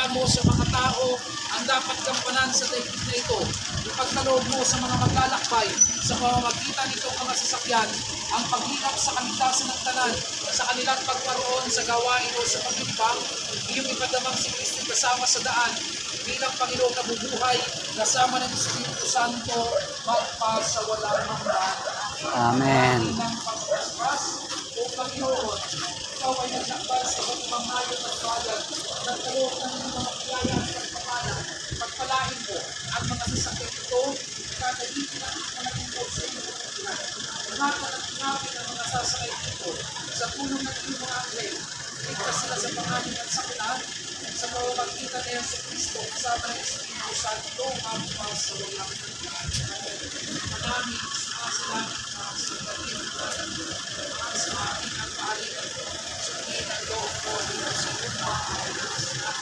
ipagkaloob mo sa mga tao ang dapat gampanan sa daigdig na ito. Ipagkaloob mo sa mga maglalakbay sa pamamagitan nitong mga sasakyan ang paghilap sa kaligtasan ng tanan sa kanilang pagparoon sa gawain o sa paglilibang. Iyong ipadamang si Kristo kasama sa daan bilang Panginoong nabubuhay kasama ng Espiritu Santo magpasawalang hanggan. Amen. Ng pagpaspas o Panginoon, ikaw ay nagsakbal sa pagmamayon at bayan, nagkaloob ng mga biyaya at pagpapala. Pagpalain mo ang mga sasakyan ito, ikatalitin at ikalagintod sa iyong pagkakilan. Ingatan at ingapin ang mga sasakay dito sa tulong ng iyong mga anghel. Ligtas sila sa pangalan at sakilan sa pamamagitan ni Yesu Kristo kasama ng Espiritu Santo magpasawalang hanggan. Maraming salamat sa pagkakilan sa ating ang kaalitan. Sa ating ang loob mo sa iyong mga